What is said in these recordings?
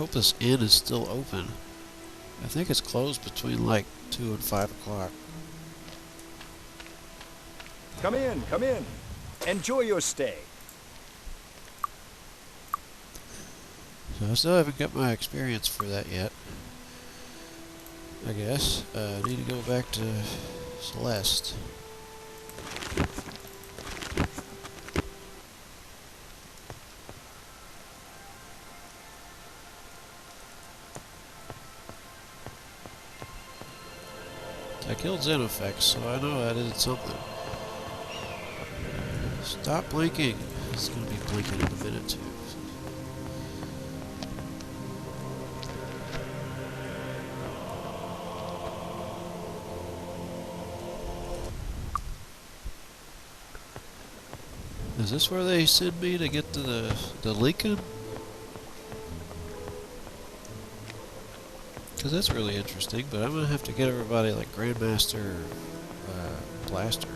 hope this inn is still open. I think it's closed between like 2 and 5 o'clock. Come in, come in. Enjoy your stay. So I still haven't got my experience for that yet. I guess. I need to go back to Celeste. I killed Xenofex, so I know I did something. Stop blinking. It's going to be blinking in a minute, too. Is this where they send me to get to the Lincoln? Because that's really interesting, but I'm going to have to get everybody like Grandmaster Blaster.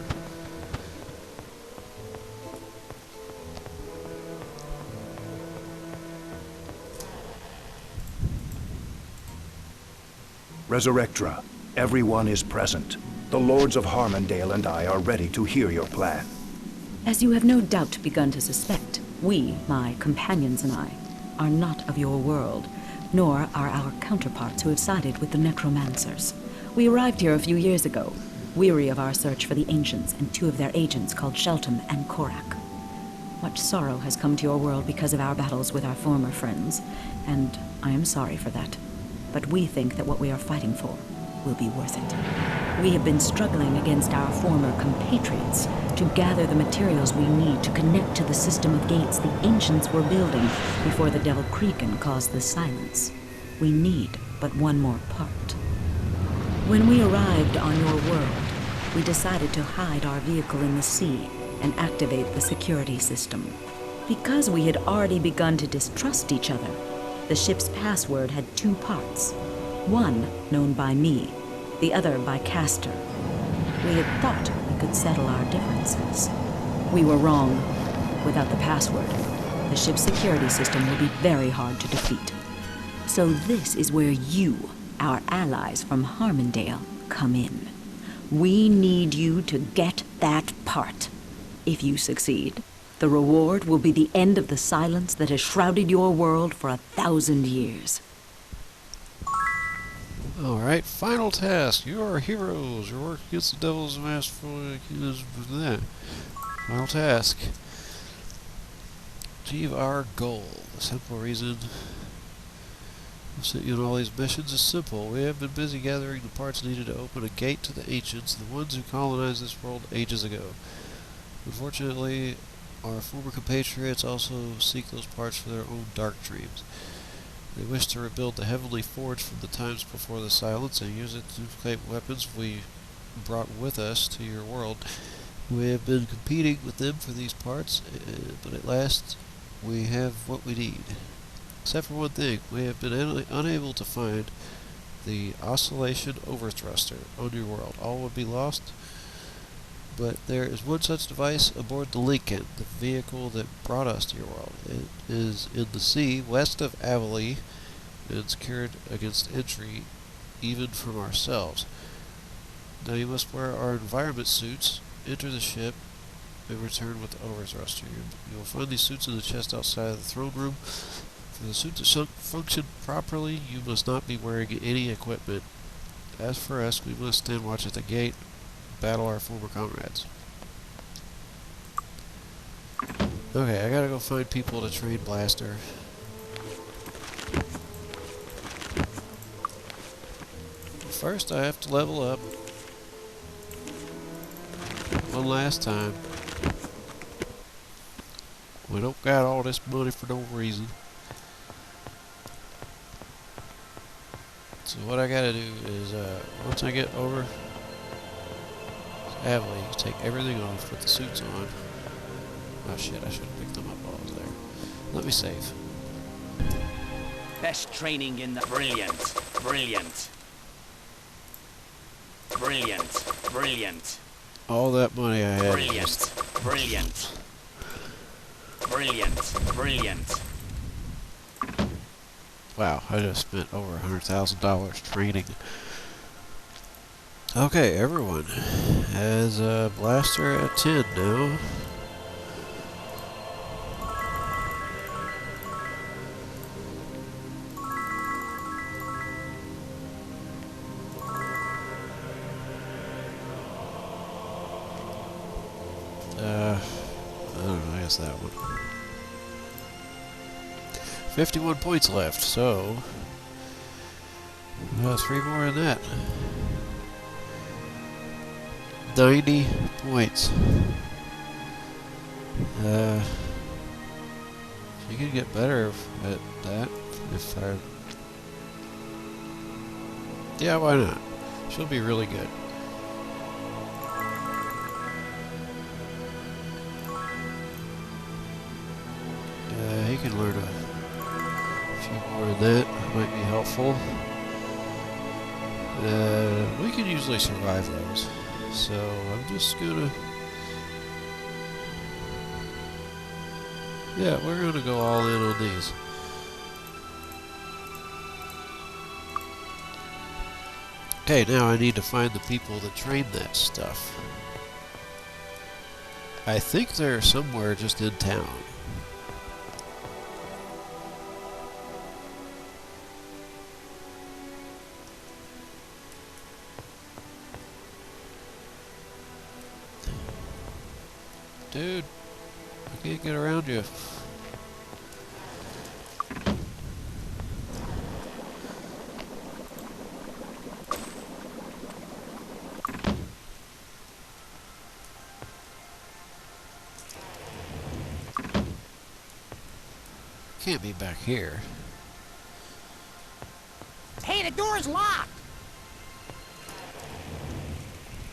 Resurrectra, everyone is present. The Lords of Harmondale and I are ready to hear your plan. As you have no doubt begun to suspect, we, my companions and I, are not of your world, nor are our counterparts who have sided with the Necromancers. We arrived here a few years ago, weary of our search for the Ancients and 2 of their agents called Sheltem and Korak. Much sorrow has come to your world because of our battles with our former friends, and I am sorry for that. But we think that what we are fighting for will be worth it. We have been struggling against our former compatriots to gather the materials we need to connect to the system of gates the Ancients were building before the Devil Creakin caused the silence. We need but one more part. When we arrived on your world, we decided to hide our vehicle in the sea and activate the security system. Because we had already begun to distrust each other, the ship's password had 2 parts. One known by me, the other by Castor. We had thought we could settle our differences. We were wrong. Without the password, the ship's security system will be very hard to defeat. So this is where you, our allies from Harmondale, come in. We need you to get that part. If you succeed, the reward will be the end of the silence that has shrouded your world for 1,000 years. Alright, final task. You are heroes. Your work against the Devil's Masterful is that. Final task. Achieve our goal. The simple reason I've sent you on all these missions is simple. We have been busy gathering the parts needed to open a gate to the Ancients, the ones who colonized this world ages ago. Unfortunately, our former compatriots also seek those parts for their own dark dreams. They wish to rebuild the Heavenly Forge from the times before the Silence and use it to duplicate weapons we brought with us to your world. We have been competing with them for these parts, but at last we have what we need. Except for one thing, we have been unable to find the Oscillation Overthruster on your world. All would be lost, but there is one such device aboard the Lincoln, the vehicle that brought us to your world. It is in the sea west of Avalee and secured against entry even from ourselves. Now you must wear our environment suits, enter the ship, and return with the Overthruster. You will find these suits in the chest outside of the throne room. For the suit to function properly, you must not be wearing any equipment. As for us, we must stand watch at the gate, battle our former comrades. Okay, I gotta go find people to train Blaster. First, I have to level up one last time. We don't got all this money for no reason. So what I gotta do is, once I get over Avalee, take everything off, put the suits on. Oh shit, I should have picked them up while I was there. Let me save. Best training in the... Brilliant. Brilliant. Brilliant. Brilliant. All that money I had. Brilliant. Brilliant. Brilliant. Brilliant. Wow, I just spent over $100,000 training. Okay, everyone has a blaster at 10 now. I don't know, I guess that one. 51 points left, so 3 more than that. 90 points. You can get better at that if I... Yeah, why not? She'll be really good. He can learn a few more of that. Might be helpful. We can usually survive those. So I'm just gonna... Yeah, we're gonna go all in on these. Okay, now I need to find the people that train that stuff. I think they're somewhere just in town. Dude, I can't get around you. Can't be back here. Hey, the door's locked!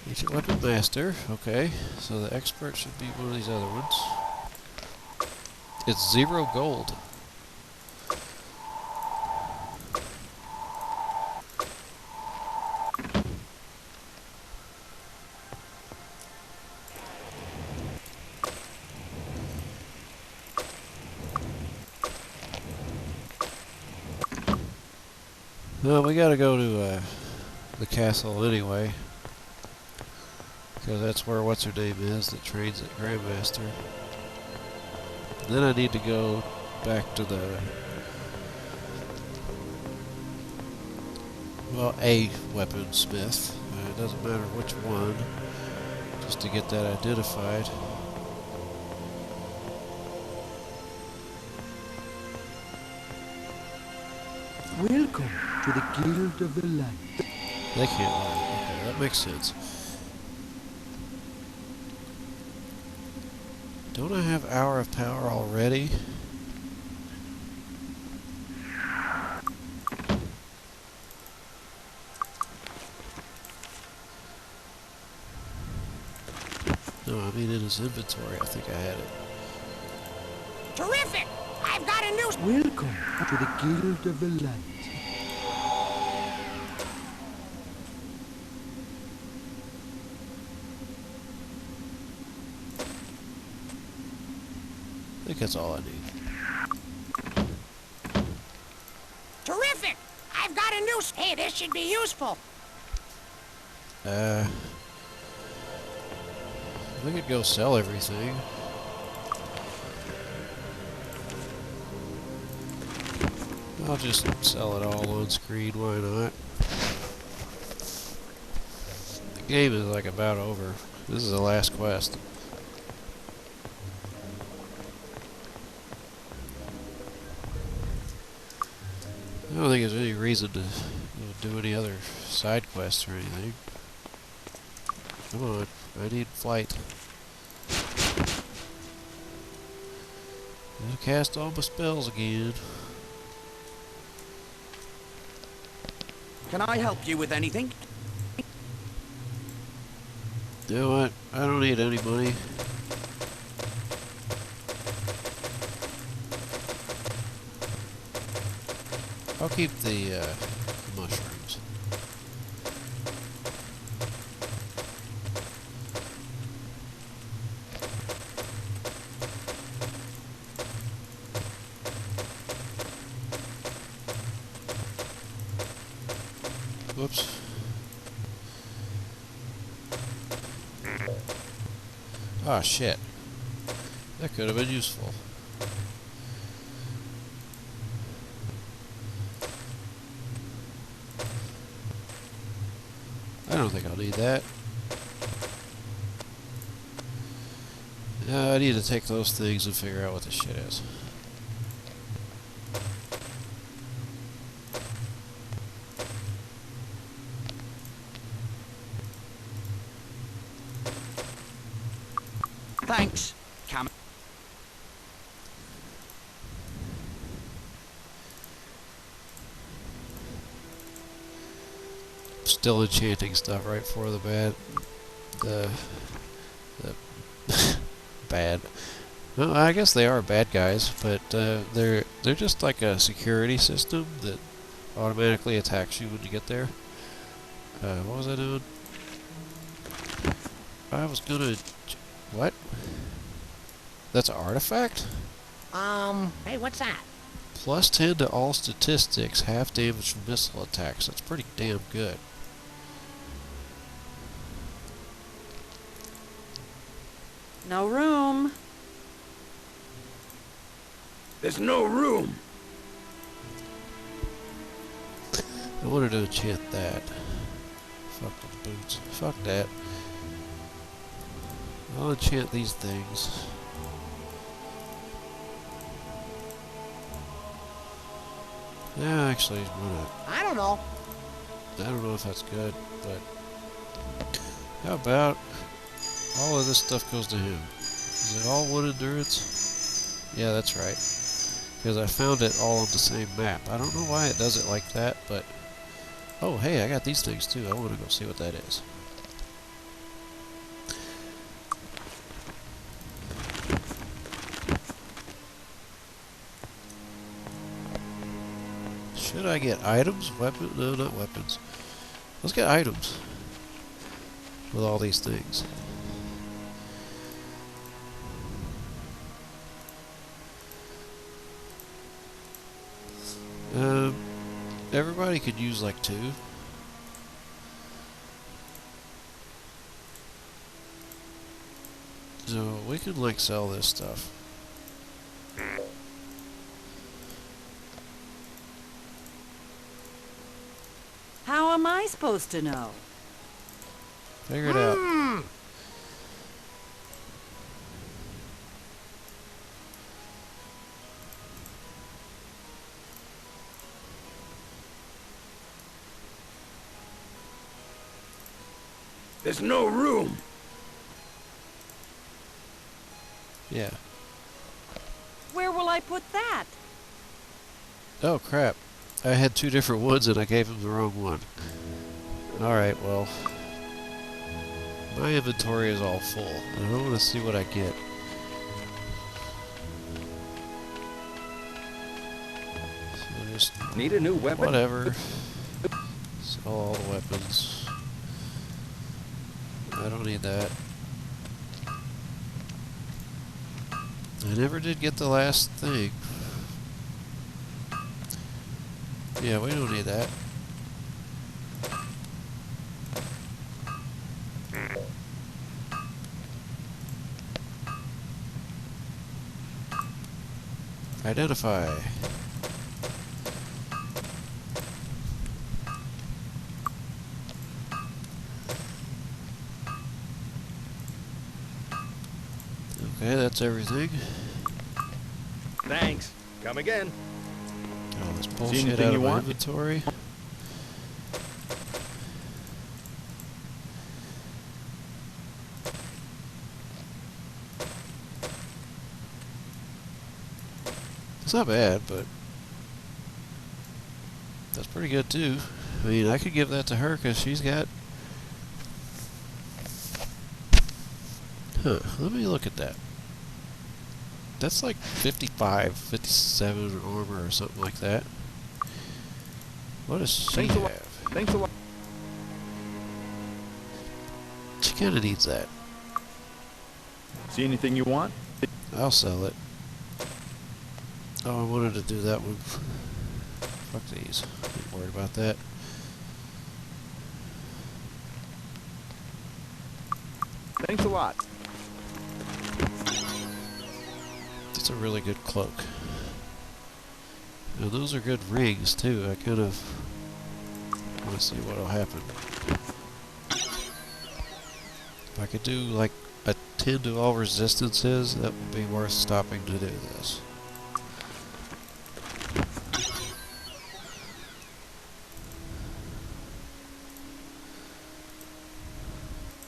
Ancient Weapon Master, okay. So the expert should be one of these other ones. It's 0 gold. Well, we gotta go to the castle anyway. Because that's where what's-her-name is that trains at Grandmaster. Then I need to go back to the... Well, a weaponsmith. It doesn't matter which one. Just to get that identified. Welcome to the Guild of the Light. They can't learn. Okay, that makes sense. Don't I have Hour of Power already? No, I mean in his inventory. I think I had it. Terrific! I've got a new... Welcome to the Guild of the Light. I think that's all I need. Terrific! I've got a new... Hey, this should be useful. We could go sell everything. I'll just sell it all on screen, why not? The game is like about over. This is the last quest. I don't think there's any reason to do any other side quests or anything. Come on, I need flight. Gotta cast all my spells again. Can I help you with anything? You know what? I don't need any money. I'll keep the mushrooms. Whoops. Ah, shit. That could have been useful. I don't think I'll need that. I need to take those things and figure out what this shit is. Thanks. Cam. Still enchanting stuff right before the bad. Well, I guess they are bad guys, but they're just like a security system that automatically attacks you when you get there. What was I doing? I was gonna... What? That's an artifact? Hey, what's that? Plus 10 to all statistics, half damage from missile attacks. That's pretty damn good. No room. There's no room. I wanted to enchant that. Fuck those boots. Fuck that. I'll enchant these things. Yeah, actually, I don't know. I don't know if that's good, but how about all of this stuff goes to him? Is it all one endurance? Yeah, that's right. Because I found it all on the same map. I don't know why it does it like that, but... Oh, hey, I got these things too. I want to go see what that is. Should I get items? Weapons? No, not weapons. Let's get items. With all these things. Everybody could use like 2. So we could like sell this stuff. How am I supposed to know? Figure it out. There's no room. Yeah. Where will I put that? Oh crap. I had 2 different ones and I gave him the wrong one. Alright, well. My inventory is all full. I don't want to see what I get. So just... Need a new weapon? Whatever. Sell all the weapons. I don't need that. I never did get the last thing. Yeah, we don't need that. Identify. Okay, that's everything. Thanks. Come again. All this bullshit anything out you of my want? inventory. It's not bad, but that's pretty good too. I mean, I could give that to her because she's got... Huh, let me look at that. That's like 55, 57 armor or something like that. What does she Thanks a lot. have? Thanks a lot. She kind of needs that. See anything you want? I'll sell it. Oh, I wanted to do that one. Fuck these. Ain't worried about that. Thanks a lot. That's a really good cloak. Now those are good rings too. I kind of want to see what'll happen. If I could do like a 10 to all resistances, that would be worth stopping to do this.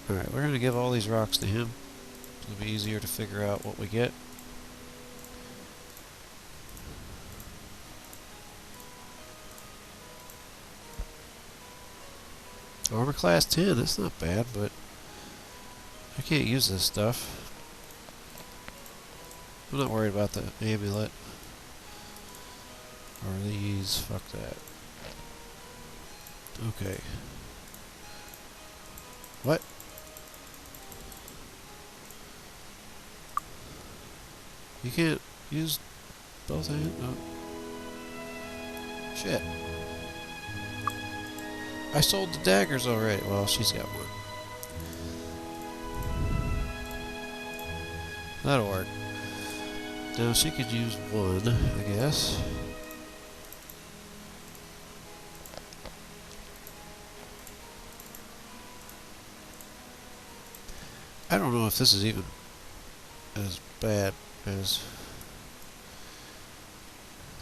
Alright, we're going to give all these rocks to him. It'll be easier to figure out what we get. Armor class 10, that's not bad, but I can't use this stuff. I'm not worried about the amulet. Or these, fuck that. Okay. What? You can't use both hands? No. Shit. I sold the daggers already. Well, she's got one. That'll work. Now she could use one, I guess. I don't know if this is even as bad as...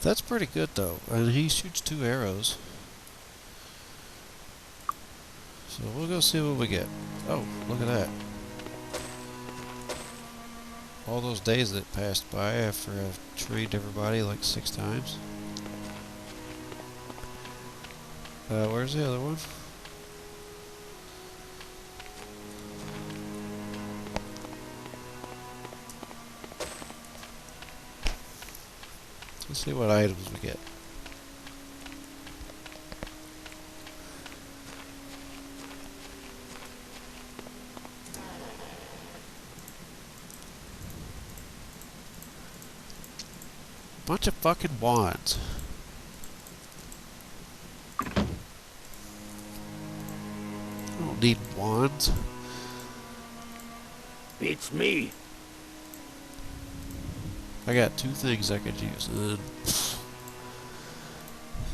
That's pretty good though. And he shoots 2 arrows. So we'll go see what we get. Oh, look at that. All those days that passed by after I've trained everybody like 6 times. Where's the other one? Let's see what items we get. Bunch of fucking wands. I don't need wands. It's me. I got 2 things I could use, and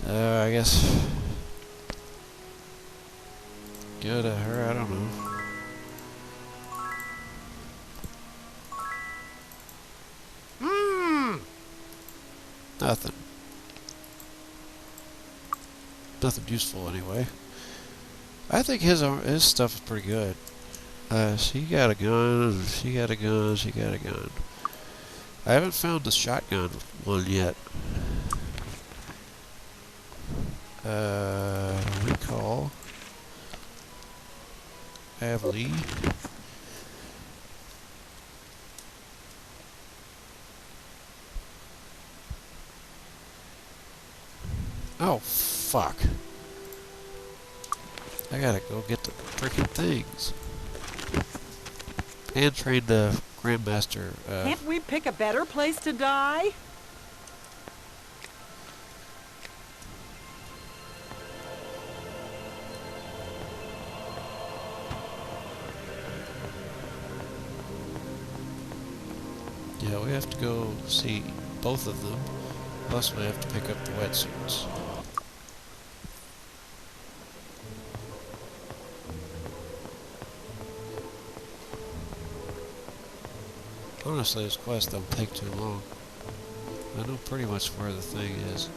then I guess go to her. I don't know. Nothing. Nothing useful anyway. I think his stuff is pretty good. She got a gun. She got a gun. She got a gun. I haven't found the shotgun one yet. Recall. Have Lee. Oh, fuck. I gotta go get the freaking things. And train the Grandmaster. Can't we pick a better place to die? Yeah, we have to go see both of them. Plus we have to pick up the wetsuits. Honestly, this quest don't take too long. I know pretty much where the thing is.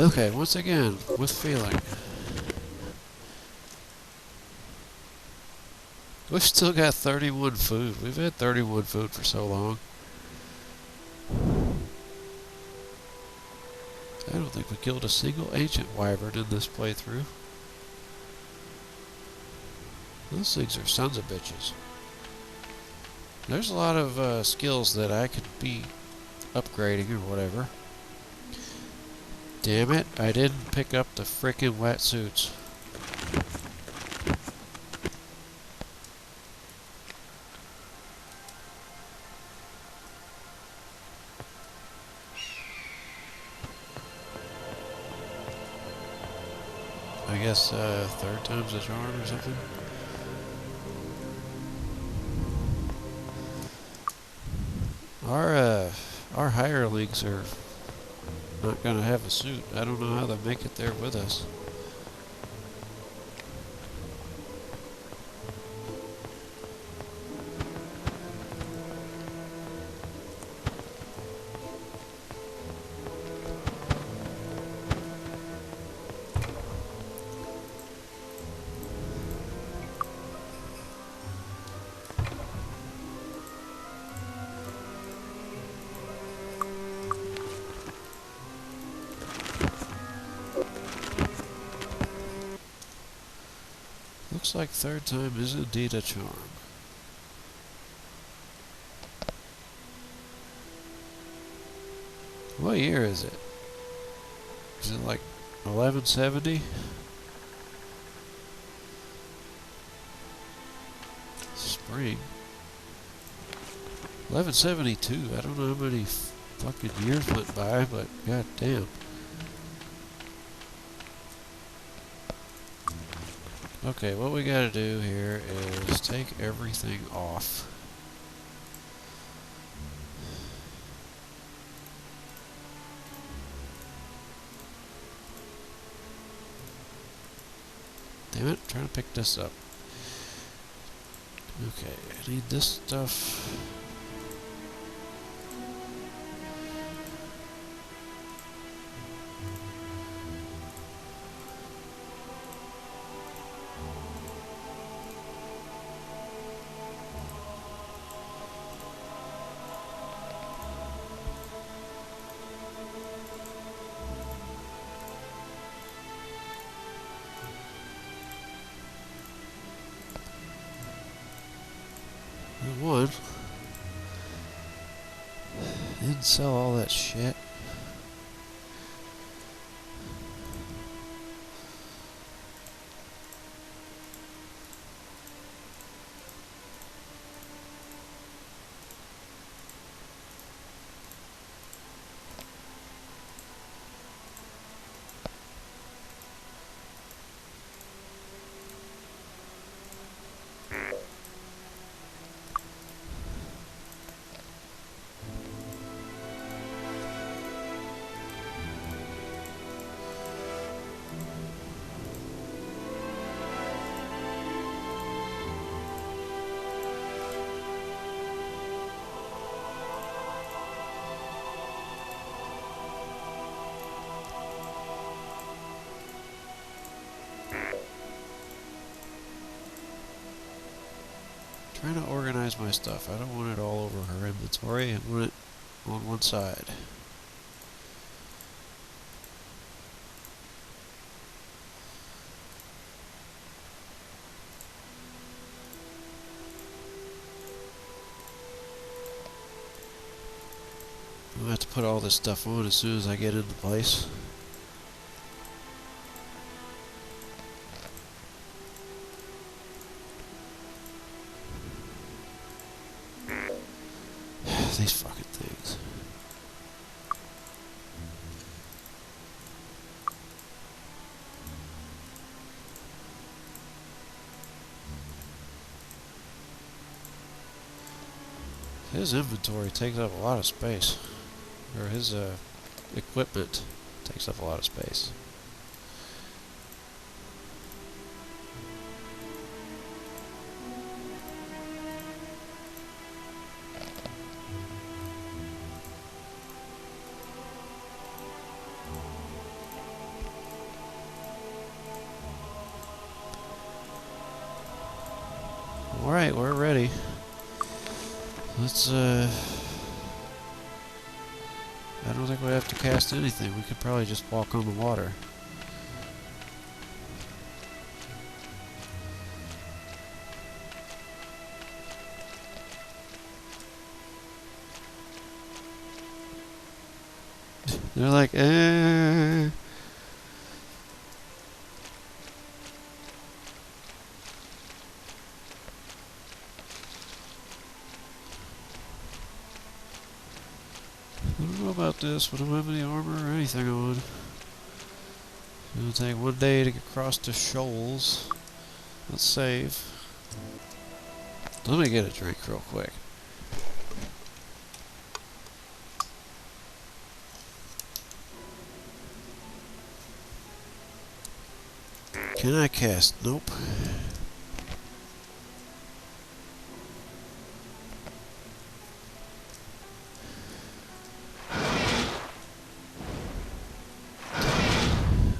Okay, once again, with feeling. We've still got 31 food. We've had 31 food for so long. I don't think we killed a single ancient wyvern in this playthrough. Those things are sons of bitches. There's a lot of skills that I could be upgrading or whatever. Damn it, I didn't pick up the frickin' wetsuits. I guess third time's a charm or something. Our hirelings are not gonna have a suit. I don't know how they make it there with us. Looks like third time is indeed a charm. What year is it? Is it like 1170? Spring. 1172. I don't know how many fucking years went by, but god damn. Okay, what we gotta do here is take everything off. Damn it, I'm trying to pick this up. Okay, I need this stuff. One. Didn't sell all that shit. Trying to organize my stuff. I don't want it all over her inventory. I want it on one side. I'm gonna have to put all this stuff on as soon as I get into place. These fucking things. His inventory takes up a lot of space. Or his equipment takes up a lot of space. Alright, we're ready. Let's, I don't think we have to cast anything. We could probably just walk on the water. They're like, eh. I don't know about this, but I don't have any armor or anything on. It'll take 1 day to get across the shoals. Let's save. Let me get a drink real quick. Can I cast? Nope.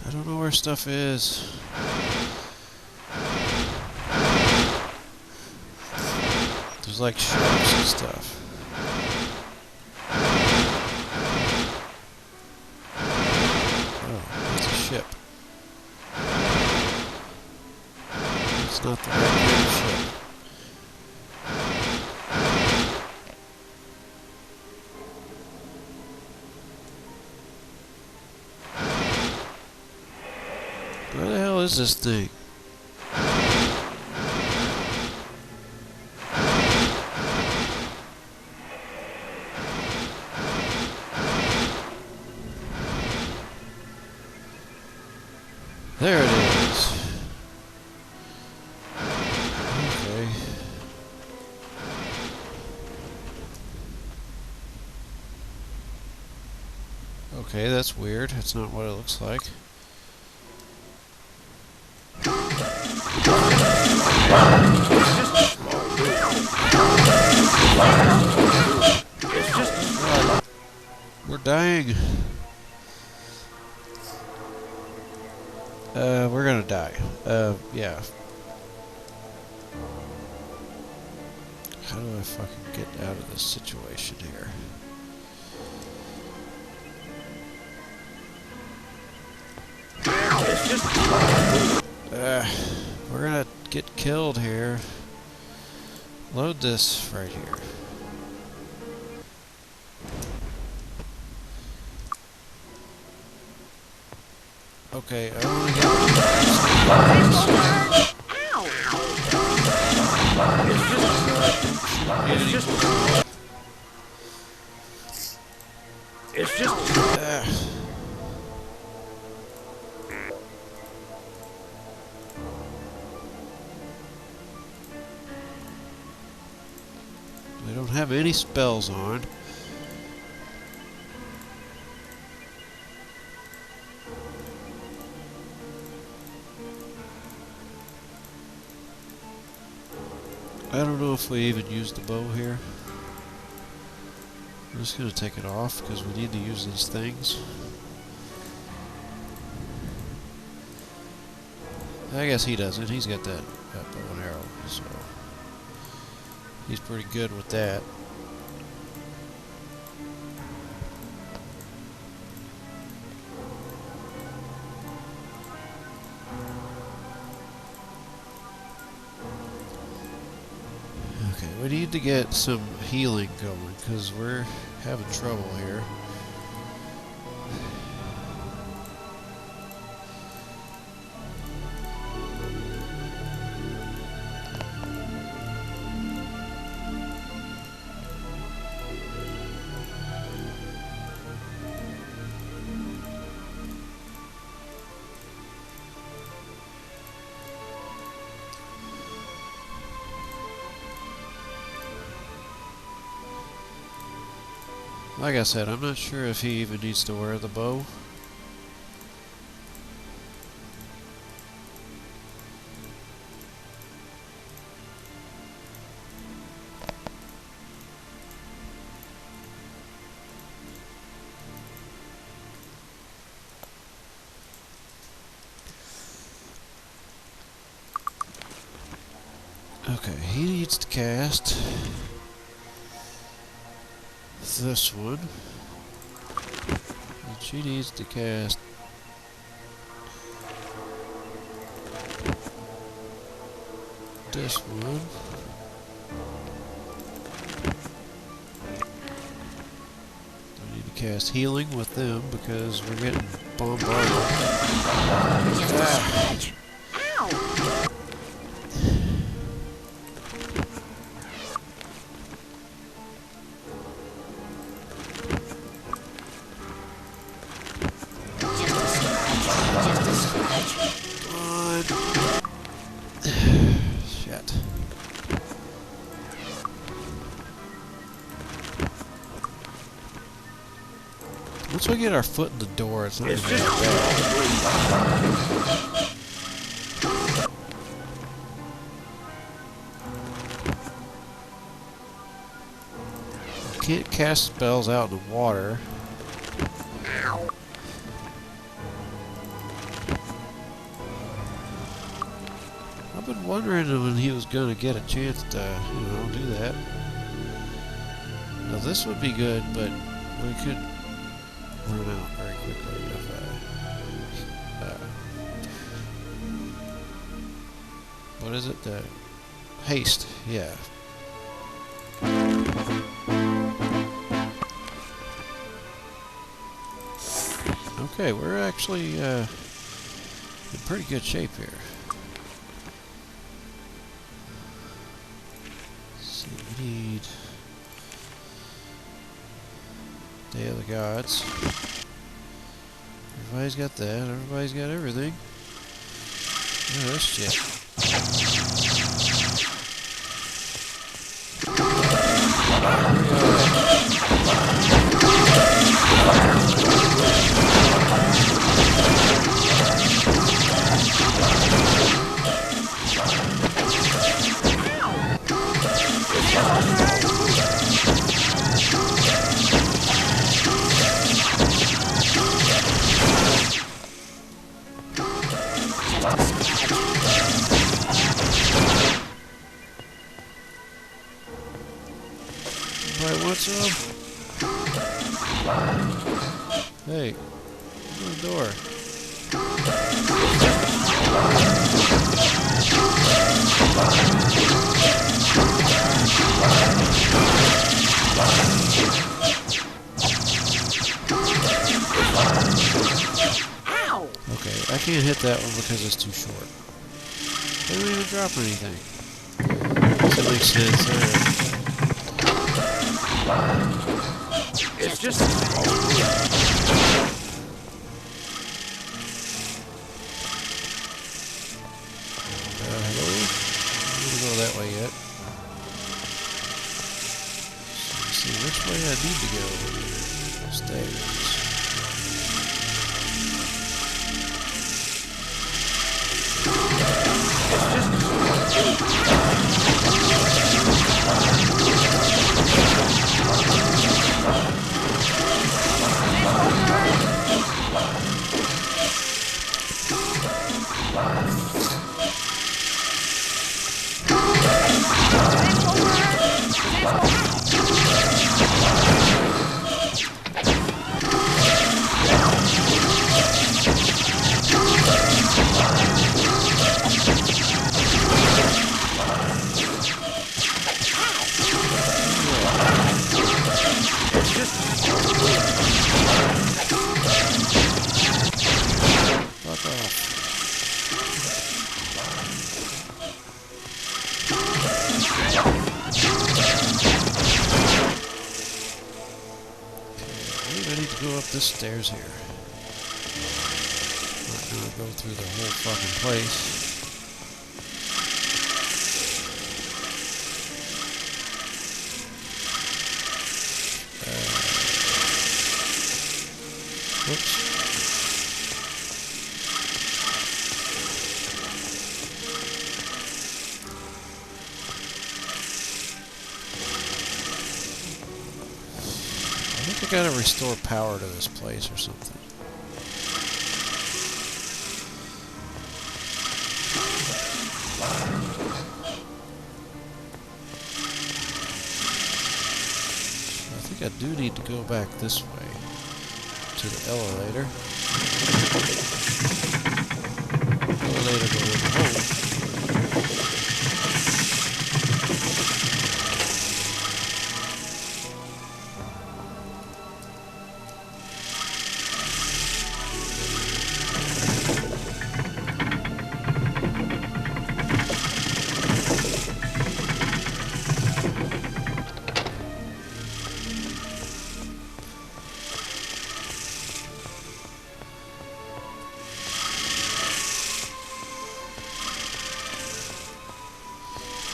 I don't know where stuff is. There's like sharks and stuff. Oh, it's a ship. It's not the right kind of ship. Where the hell is this thing? There it is. Okay. Okay, that's weird. That's not what it looks like. We're dying. We're gonna die. Yeah. How do I fucking get out of this situation here? We're gonna get killed here. Load this right here. Okay, I want to It's just... I don't have any spells on. I don't know if we even use the bow here. I'm just going to take it off because we need to use these things. I guess he doesn't. He's got that bow and arrow, so he's pretty good with that. Okay, we need to get some healing going because we're having trouble here. Like I said, I'm not sure if he even needs to wear the bow. Okay, he needs to cast this one, and she needs to cast this one. I need to cast healing with them because we're getting bombarded. Shit. Once we get our foot in the door, it's not even that bad. Can't cast spells out in the water. I've been wondering when he was going to get a chance to, you know, do that. Now this would be good, but we could run out very quickly if what is it? Haste, yeah. Okay, we're actually in pretty good shape here. So we need Day of the Gods. Everybody's got that. Everybody's got everything. Look at this shit. Everybody want some? Hey, open the door. Ow! Okay, I can't hit that one because it's too short. They don't even drop anything. That makes sense. It's just... Hello? I'm gonna go that way yet. Let's see which way I need to go. Stairs. Fuck off. I need to go up this stairs here. Not gonna go through the whole fucking place. Whoops. I think I gotta restore power to this place or something. I think I do need to go back this way to the elevator. Elevator going home.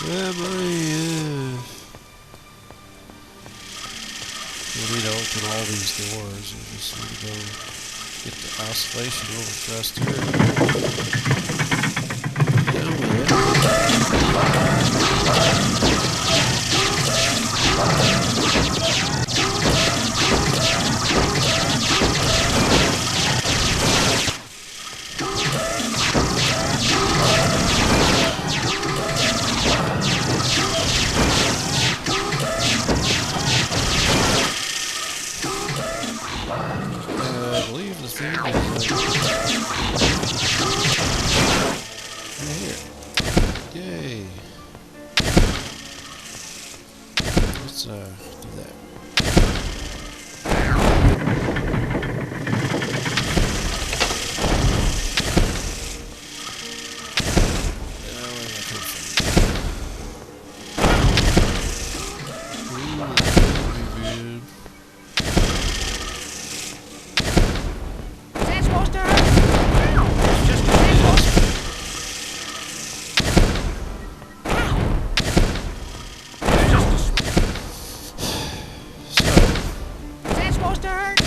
We need to open all these doors. We just need to go get the oscillation overthrust here. Down with it. I believe the thing is right here. Yay. Let's do that. Where did I come from? Ooh, man. That's supposed to hurt. Ow! It's just that's supposed to... Ow! It's just a... So, Is that supposed to hurt?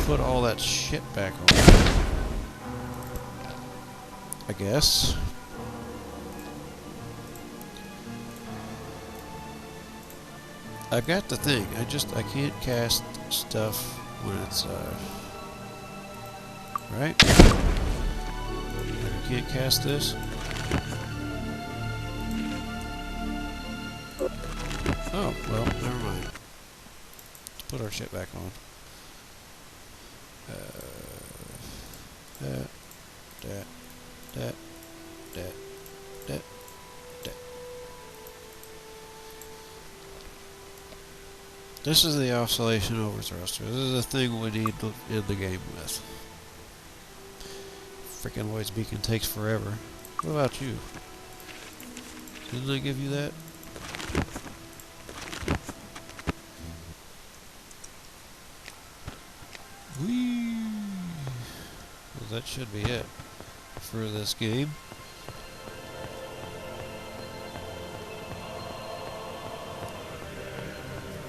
put all that shit back on. I guess. I've got the thing. I can't cast stuff when it's right? I can't cast this. Oh, well, never mind. Let's put our shit back on. That. This is the oscillation overthruster. This is the thing we need to end the game with. Frickin' Lloyd's Beacon takes forever. What about you? Didn't I give you that? Whee! Well, that should be it for this game.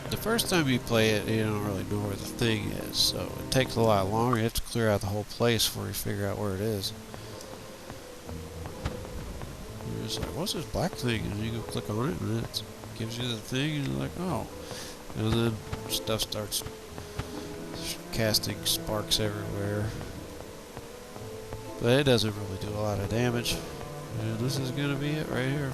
The first time you play it, you don't really know where the thing is, so it takes a lot longer. You have to clear out the whole place before you figure out where it is. You're just like, what's this black thing? And you go click on it, and it gives you the thing, and you're like, oh. And then stuff starts casting sparks everywhere. But it doesn't really do a lot of damage. And this is going to be it right here.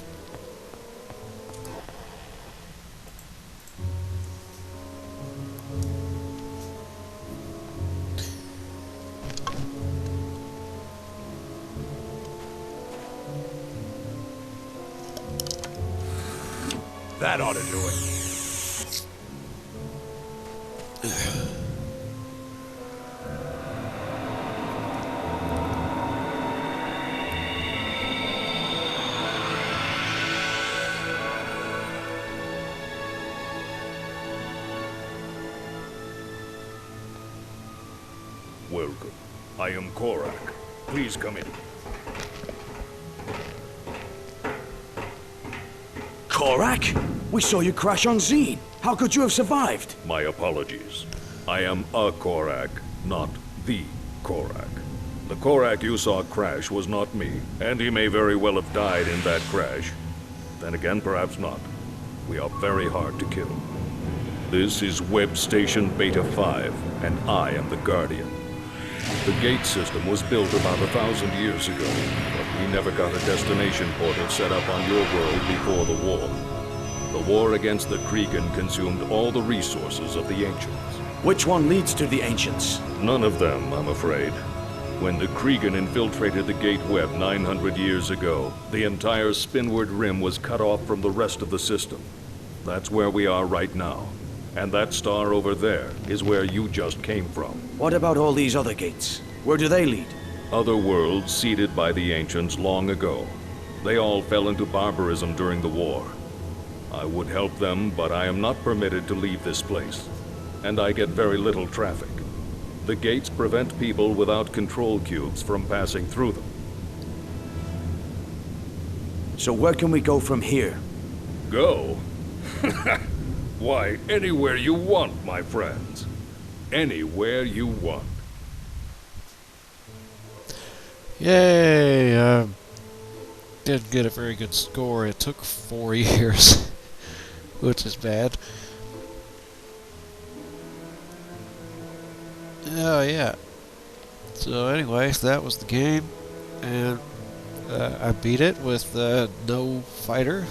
That ought to do it. Welcome. I am Korak. Please come in. Korak? We saw you crash on Zine. How could you have survived? My apologies. I am a Korak, not the Korak. The Korak you saw crash was not me, and he may very well have died in that crash. Then again, perhaps not. We are very hard to kill. This is Web Station Beta 5, and I am the Guardian. The gate system was built about 1,000 years ago, but we never got a destination portal set up on your world before the war. The war against the Krigan consumed all the resources of the Ancients. Which one leads to the Ancients? None of them, I'm afraid. When the Krigan infiltrated the Gate Web 900 years ago, the entire Spinward Rim was cut off from the rest of the system. That's where we are right now. And that star over there is where you just came from. What about all these other gates? Where do they lead? Other worlds seeded by the Ancients long ago. They all fell into barbarism during the war. I would help them, but I am not permitted to leave this place. And I get very little traffic. The gates prevent people without control cubes from passing through them. So where can we go from here? Go? Why, anywhere you want, my friends. Anywhere you want. Yay! Didn't get a very good score. It took 4 years, which is bad. Oh yeah. So anyway, that was the game, and I beat it with no fighter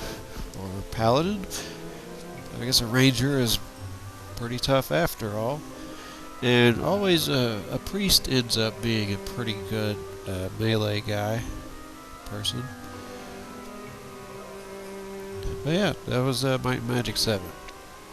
or paladin. I guess a ranger is pretty tough after all. And always a priest ends up being a pretty good melee person. But yeah, that was Might and Magic 7.